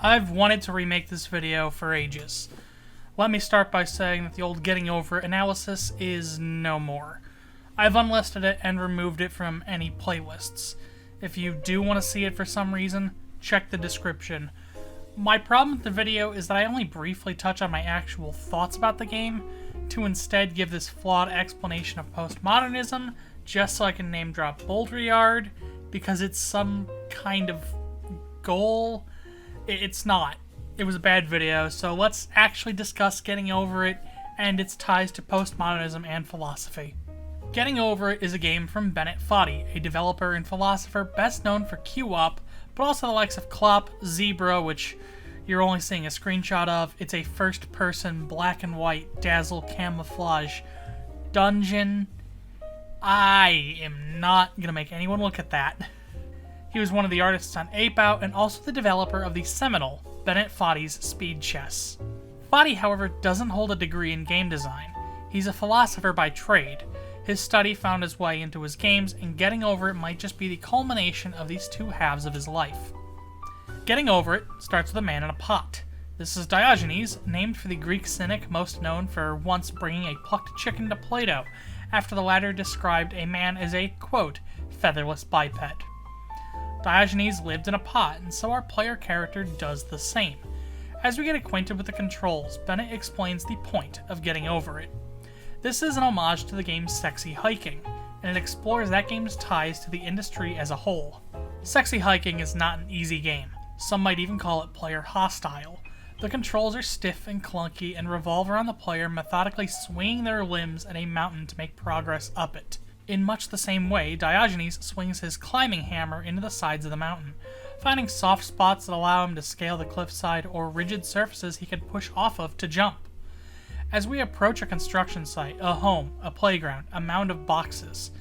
I've wanted to remake this video for ages. Let me start by saying that the old getting over it analysis is no more. I've unlisted it and removed it from any playlists. If you do want to see it for some reason, check the description. My problem with the video is that I only briefly touch on my actual thoughts about the game, to instead give this flawed explanation of postmodernism, just so I can name drop Baudrillard, because it's some kind of goal. It's not. It was a bad video, so let's actually discuss Getting Over It and its ties to postmodernism and philosophy. Getting Over It is a game from Foddy, a developer and philosopher best known for QWOP, but also the likes of QWOP, Zebra, which you're only seeing a screenshot of. It's a first-person, black and white, dazzle camouflage dungeon. I am not going to make anyone look at that. He was one of the artists on Ape Out and also the developer of the seminal Foddy's Speed Chess. Foddy, however, doesn't hold a degree in game design. He's a philosopher by trade. His study found his way into his games, and Getting Over It might just be the culmination of these two halves of his life. Getting Over It starts with a man in a pot. This is Diogenes, named for the Greek cynic most known for once bringing a plucked chicken to Plato, after the latter described a man as a, quote, featherless biped. Diogenes lived in a pot, and so our player character does the same. As we get acquainted with the controls, Bennett explains the point of Getting Over It. This is an homage to the game Sexy Hiking, and it explores that game's ties to the industry as a whole. Sexy Hiking is not an easy game. Some might even call it player hostile. The controls are stiff and clunky and revolve around the player methodically swinging their limbs at a mountain to make progress up it. In much the same way, Diogenes swings his climbing hammer into the sides of the mountain, finding soft spots that allow him to scale the cliffside or rigid surfaces he can push off of to jump. As we approach a construction site, a home, a playground, a mound of boxes,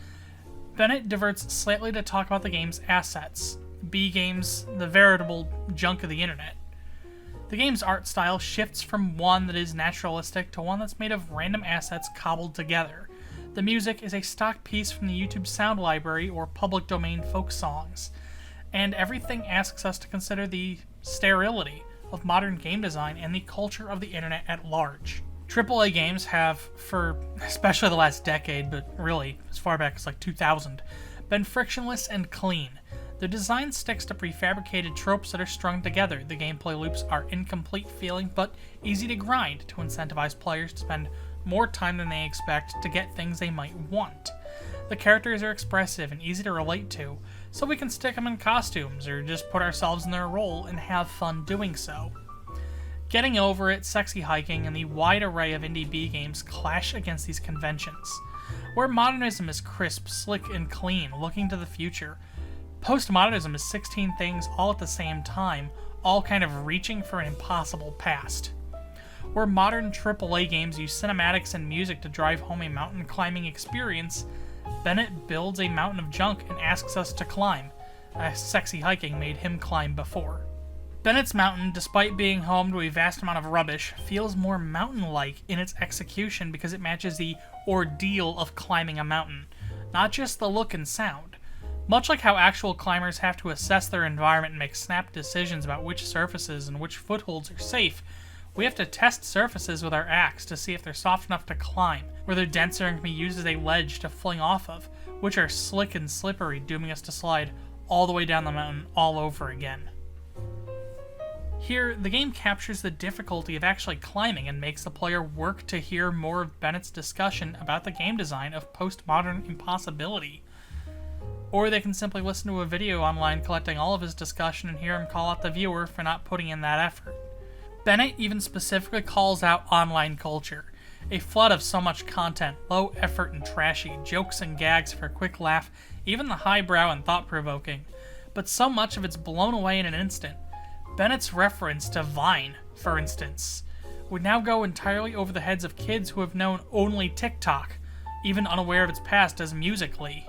Bennett diverts slightly to talk about the game's assets, B-games, the veritable junk of the internet. The game's art style shifts from one that is naturalistic to one that's made of random assets cobbled together. The music is a stock piece from the YouTube sound library or public domain folk songs, and everything asks us to consider the sterility of modern game design and the culture of the internet at large. AAA games have, for especially the last decade, but really as far back as like 2000, been frictionless and clean. The design sticks to prefabricated tropes that are strung together. The gameplay loops are incomplete feeling, but easy to grind to incentivize players to spend more time than they expect to get things they might want. The characters are expressive and easy to relate to, so we can stick them in costumes or just put ourselves in their role and have fun doing so. Getting Over It, Sexy Hiking, and the wide array of indie B games clash against these conventions. Where modernism is crisp, slick, and clean, looking to the future, postmodernism is 16 things all at the same time, all kind of reaching for an impossible past. Where modern AAA games use cinematics and music to drive home a mountain climbing experience, Bennett builds a mountain of junk and asks us to climb. Sexy Hiking made him climb before. Bennett's mountain, despite being home to a vast amount of rubbish, feels more mountain-like in its execution because it matches the ordeal of climbing a mountain, not just the look and sound. Much like how actual climbers have to assess their environment and make snap decisions about which surfaces and which footholds are safe, we have to test surfaces with our axe to see if they're soft enough to climb, where they're denser and can be used as a ledge to fling off of, which are slick and slippery, dooming us to slide all the way down the mountain all over again. Here, the game captures the difficulty of actually climbing and makes the player work to hear more of Bennett's discussion about the game design of postmodern impossibility. Or they can simply listen to a video online collecting all of his discussion and hear him call out the viewer for not putting in that effort. Bennett even specifically calls out online culture, a flood of so much content, low effort and trashy, jokes and gags for a quick laugh, even the highbrow and thought-provoking, but so much of it's blown away in an instant. Bennett's reference to Vine, for instance, would now go entirely over the heads of kids who have known only TikTok, even unaware of its past as Musical.ly.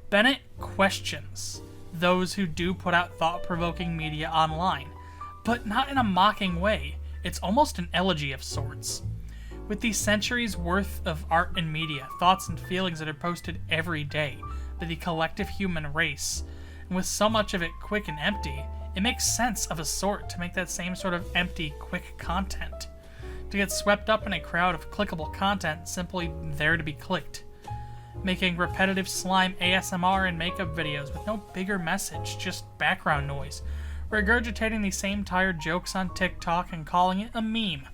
Bennett questions those who do put out thought-provoking media online, but not in a mocking way. It's almost an elegy of sorts. With these centuries worth of art and media, thoughts and feelings that are posted every day by the collective human race, and with so much of it quick and empty, It makes sense of a sort to make that same sort of empty, quick content. To get swept up in a crowd of clickable content simply there to be clicked. Making repetitive slime ASMR and makeup videos with no bigger message, just background noise. Regurgitating the same tired jokes on TikTok and calling it a meme.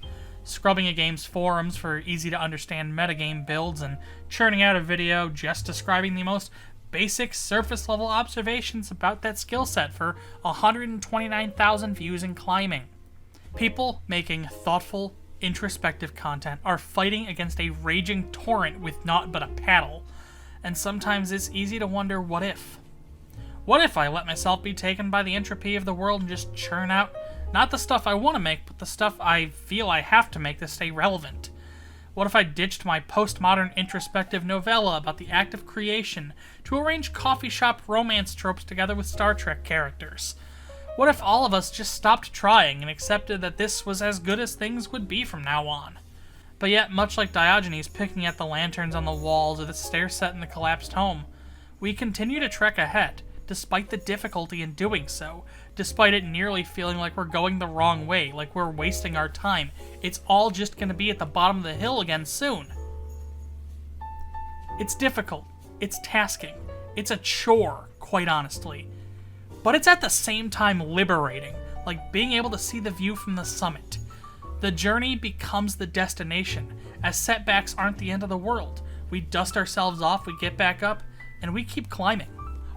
Scrubbing a game's forums for easy-to-understand metagame builds and churning out a video just describing the most basic surface-level observations about that skill set for 129,000 views and climbing. People making thoughtful, introspective content are fighting against a raging torrent with naught but a paddle, and sometimes it's easy to wonder what if. What if I let myself be taken by the entropy of the world and just churn out not the stuff I want to make, but the stuff I feel I have to make to stay relevant? What if I ditched my postmodern introspective novella about the act of creation to arrange coffee shop romance tropes together with Star Trek characters? What if all of us just stopped trying and accepted that this was as good as things would be from now on? But yet, much like Diogenes picking at the lanterns on the walls or the stair set in the collapsed home, we continue to trek ahead, despite the difficulty in doing so, despite it nearly feeling like we're going the wrong way, like we're wasting our time. It's all just going to be at the bottom of the hill again soon. It's difficult. It's tasking. It's a chore, quite honestly. But it's at the same time liberating, like being able to see the view from the summit. The journey becomes the destination, as setbacks aren't the end of the world. We dust ourselves off, we get back up, and we keep climbing.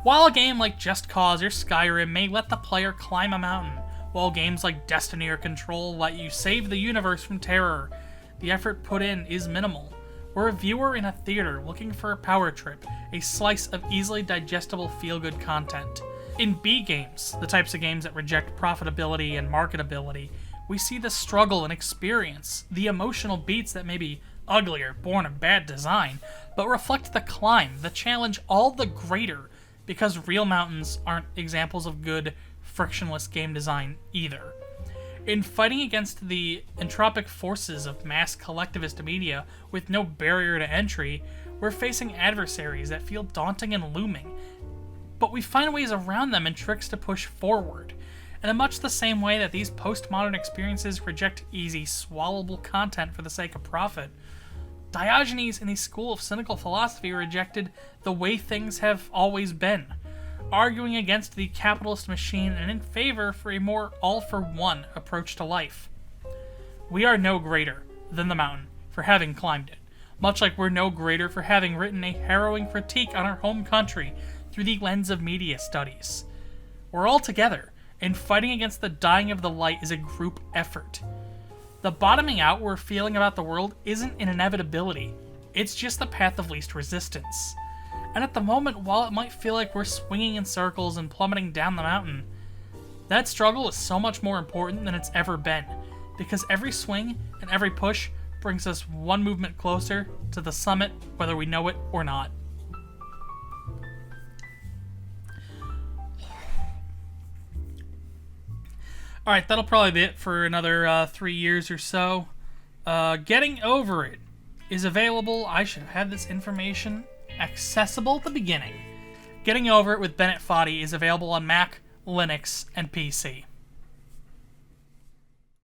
While a game like Just Cause or Skyrim may let the player climb a mountain, while games like Destiny or Control let you save the universe from terror, the effort put in is minimal. We're a viewer in a theater looking for a power trip, a slice of easily digestible feel-good content. In B games, the types of games that reject profitability and marketability, we see the struggle and experience, the emotional beats that may be ugly or born of bad design, but reflect the climb, the challenge all the greater, because real mountains aren't examples of good, frictionless game design either. In fighting against the entropic forces of mass collectivist media with no barrier to entry, we're facing adversaries that feel daunting and looming, but we find ways around them and tricks to push forward. And in much the same way that these postmodern experiences reject easy, swallowable content for the sake of profit, Diogenes in the school of cynical philosophy rejected the way things have always been, arguing against the capitalist machine and in favor for a more all-for-one approach to life. We are no greater than the mountain for having climbed it, much like we're no greater for having written a harrowing critique on our home country through the lens of media studies. We're all together, and fighting against the dying of the light is a group effort. The bottoming out we're feeling about the world isn't an inevitability, it's just the path of least resistance. And at the moment, while it might feel like we're swinging in circles and plummeting down the mountain, that struggle is so much more important than it's ever been, because every swing and every push brings us one movement closer to the summit, whether we know it or not. Alright, that'll probably be it for another 3 years or so. Getting Over It is available. I should have had this information accessible at the beginning. Getting Over It with Bennett Foddy is available on Mac, Linux, and PC.